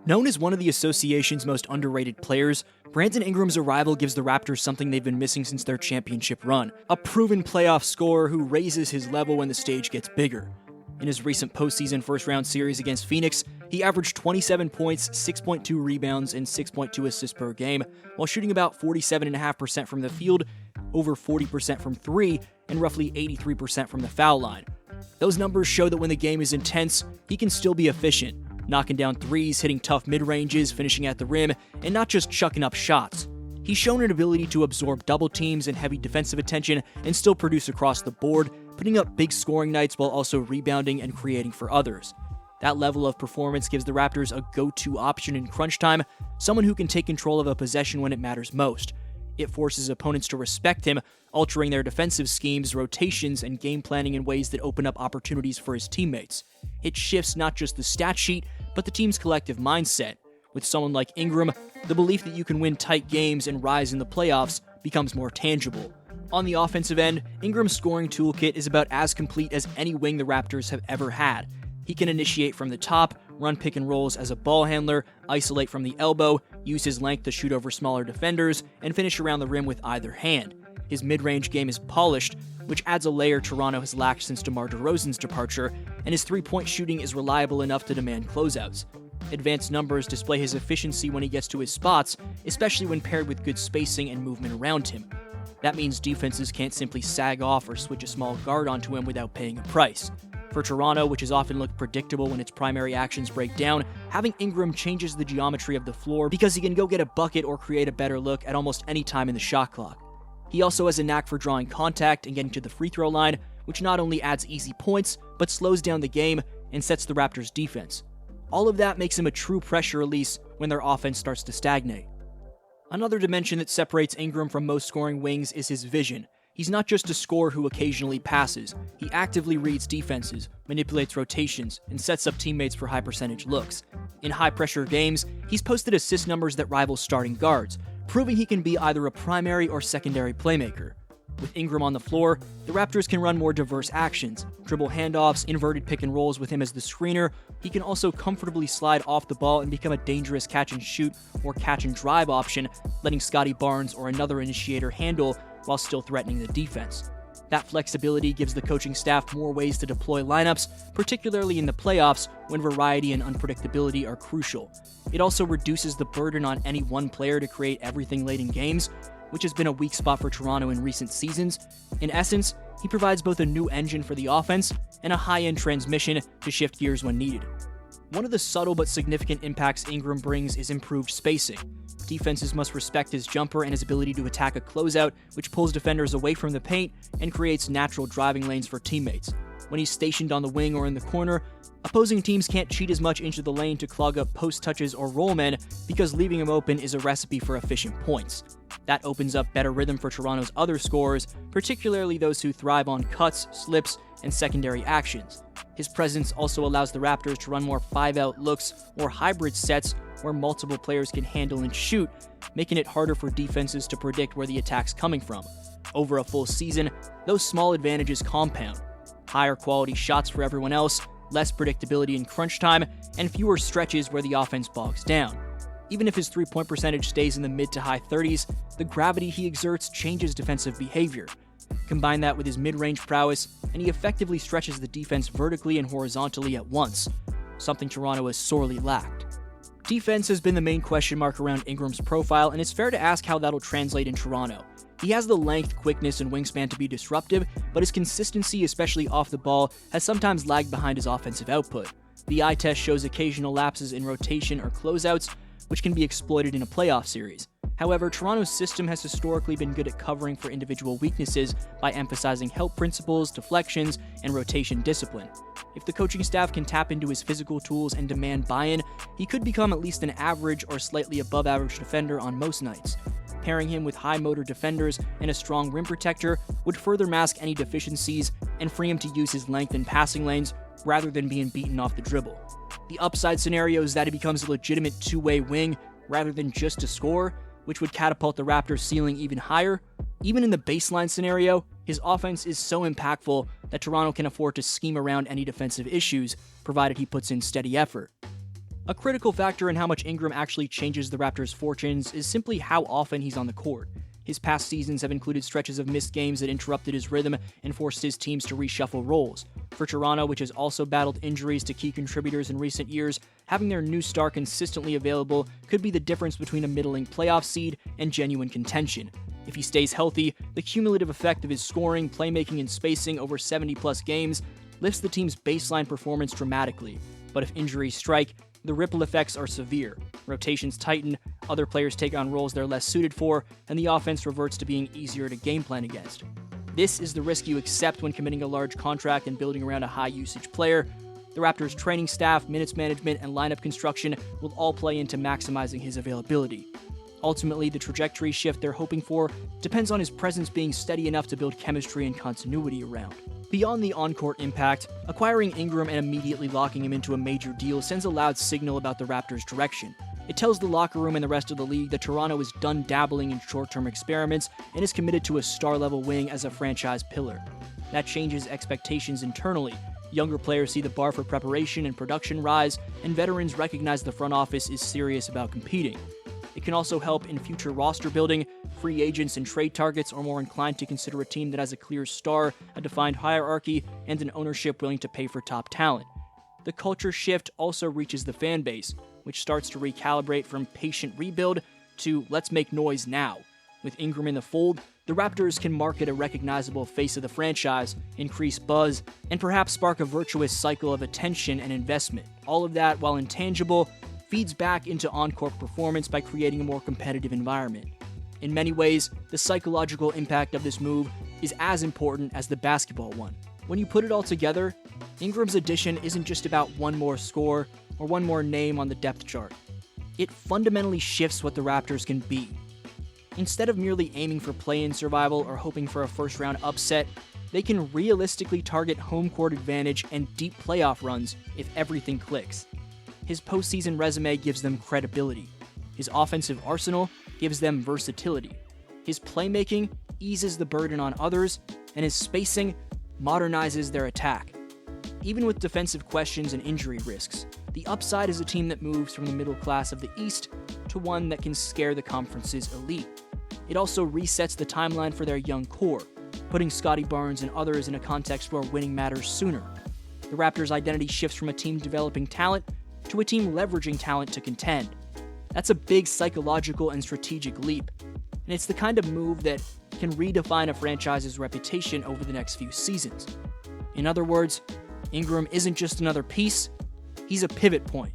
Known as one of the association's most underrated players, Brandon Ingram's arrival gives the Raptors something they've been missing since their championship run: a proven playoff scorer who raises his level when the stage gets bigger. In his recent postseason first-round series against Phoenix, he averaged 27 points, 6.2 rebounds, and 6.2 assists per game, while shooting about 47.5% from the field, over 40% from three, and roughly 83% from the foul line. Those numbers show that when the game is intense, he can still be efficient, knocking down threes, hitting tough mid-ranges, finishing at the rim, and not just chucking up shots. He's shown an ability to absorb double teams and heavy defensive attention and still produce across the board, putting up big scoring nights while also rebounding and creating for others. That level of performance gives the Raptors a go-to option in crunch time, someone who can take control of a possession when it matters most. It forces opponents to respect him, altering their defensive schemes, rotations, and game planning in ways that open up opportunities for his teammates. It shifts not just the stat sheet, but the team's collective mindset. With someone like Ingram, the belief that you can win tight games and rise in the playoffs becomes more tangible. On the offensive end, Ingram's scoring toolkit is about as complete as any wing the Raptors have ever had. He can initiate from the top, run pick and rolls as a ball handler, isolate from the elbow, use his length to shoot over smaller defenders, and finish around the rim with either hand. His mid-range game is polished, which adds a layer Toronto has lacked since DeMar DeRozan's departure, and his three-point shooting is reliable enough to demand closeouts. Advanced numbers display his efficiency when he gets to his spots, especially when paired with good spacing and movement around him. That means defenses can't simply sag off or switch a small guard onto him without paying a price. For Toronto, which has often looked predictable when its primary actions break down, having Ingram changes the geometry of the floor because he can go get a bucket or create a better look at almost any time in the shot clock. He also has a knack for drawing contact and getting to the free throw line, which not only adds easy points, but slows down the game and sets the Raptors' defense. All of that makes him a true pressure release when their offense starts to stagnate. Another dimension that separates Ingram from most scoring wings is his vision. He's not just a scorer who occasionally passes. He actively reads defenses, manipulates rotations, and sets up teammates for high-percentage looks. In high-pressure games, he's posted assist numbers that rival starting guards, proving he can be either a primary or secondary playmaker. With Ingram on the floor, the Raptors can run more diverse actions, dribble handoffs, inverted pick and rolls with him as the screener. He can also comfortably slide off the ball and become a dangerous catch and shoot or catch and drive option, letting Scottie Barnes or another initiator handle while still threatening the defense. That flexibility gives the coaching staff more ways to deploy lineups, particularly in the playoffs when variety and unpredictability are crucial. It also reduces the burden on any one player to create everything late in games, which has been a weak spot for Toronto in recent seasons. In essence, he provides both a new engine for the offense and a high-end transmission to shift gears when needed. One of the subtle but significant impacts Ingram brings is improved spacing. Defenses must respect his jumper and his ability to attack a closeout, which pulls defenders away from the paint and creates natural driving lanes for teammates. When he's stationed on the wing or in the corner, opposing teams can't cheat as much into the lane to clog up post touches or roll men because leaving him open is a recipe for efficient points. That opens up better rhythm for Toronto's other scorers, particularly those who thrive on cuts, slips, and secondary actions. His presence also allows the Raptors to run more 5-out looks or hybrid sets where multiple players can handle and shoot, making it harder for defenses to predict where the attack's coming from. Over a full season, those small advantages compound. Higher quality shots for everyone else, less predictability in crunch time, and fewer stretches where the offense bogs down. Even if his three-point percentage stays in the mid to high 30s, the gravity he exerts changes defensive behavior. Combine that with his mid-range prowess, and he effectively stretches the defense vertically and horizontally at once, something Toronto has sorely lacked. Defense has been the main question mark around Ingram's profile, and it's fair to ask how that'll translate in Toronto. He has the length, quickness, and wingspan to be disruptive, but his consistency, especially off the ball, has sometimes lagged behind his offensive output. The eye test shows occasional lapses in rotation or closeouts, which can be exploited in a playoff series. However, Toronto's system has historically been good at covering for individual weaknesses by emphasizing help principles, deflections, and rotation discipline. If the coaching staff can tap into his physical tools and demand buy-in, he could become at least an average or slightly above average defender on most nights. Pairing him with high motor defenders and a strong rim protector would further mask any deficiencies and free him to use his length in passing lanes rather than being beaten off the dribble. The upside scenario is that he becomes a legitimate two-way wing rather than just a scorer, which would catapult the Raptors' ceiling even higher. Even in the baseline scenario, his offense is so impactful that Toronto can afford to scheme around any defensive issues, provided he puts in steady effort. A critical factor in how much Ingram actually changes the Raptors' fortunes is simply how often he's on the court. His past seasons have included stretches of missed games that interrupted his rhythm and forced his teams to reshuffle roles. For Toronto, which has also battled injuries to key contributors in recent years, having their new star consistently available could be the difference between a middling playoff seed and genuine contention. If he stays healthy, the cumulative effect of his scoring, playmaking, and spacing over 70-plus games lifts the team's baseline performance dramatically. But if injuries strike, the ripple effects are severe. Rotations tighten, other players take on roles they're less suited for, and the offense reverts to being easier to game plan against. This is the risk you accept when committing a large contract and building around a high-usage player. The Raptors' training staff, minutes management, and lineup construction will all play into maximizing his availability. Ultimately, the trajectory shift they're hoping for depends on his presence being steady enough to build chemistry and continuity around. Beyond the on-court impact, acquiring Ingram and immediately locking him into a major deal sends a loud signal about the Raptors' direction. It tells the locker room and the rest of the league that Toronto is done dabbling in short-term experiments and is committed to a star-level wing as a franchise pillar. That changes expectations internally. Younger players see the bar for preparation and production rise, and veterans recognize the front office is serious about competing. It can also help in future roster building. Free agents and trade targets are more inclined to consider a team that has a clear star, a defined hierarchy, and an ownership willing to pay for top talent. The culture shift also reaches the fan base, which starts to recalibrate from patient rebuild to let's make noise now. With Ingram in the fold, the Raptors can market a recognizable face of the franchise, increase buzz, and perhaps spark a virtuous cycle of attention and investment. All of that, while intangible, feeds back into on-court performance by creating a more competitive environment. In many ways, the psychological impact of this move is as important as the basketball one. When you put it all together, Ingram's addition isn't just about one more score or one more name on the depth chart. It fundamentally shifts what the Raptors can be. Instead of merely aiming for play-in survival or hoping for a first-round upset, they can realistically target home court advantage and deep playoff runs if everything clicks. His postseason resume gives them credibility. His offensive arsenal gives them versatility. His playmaking eases the burden on others, and his spacing modernizes their attack. Even with defensive questions and injury risks, the upside is a team that moves from the middle class of the East to one that can scare the conference's elite. It also resets the timeline for their young core, putting Scottie Barnes and others in a context where winning matters sooner. The Raptors' identity shifts from a team developing talent to a team leveraging talent to contend. That's a big psychological and strategic leap, and it's the kind of move that can redefine a franchise's reputation over the next few seasons. In other words, Ingram isn't just another piece, he's a pivot point.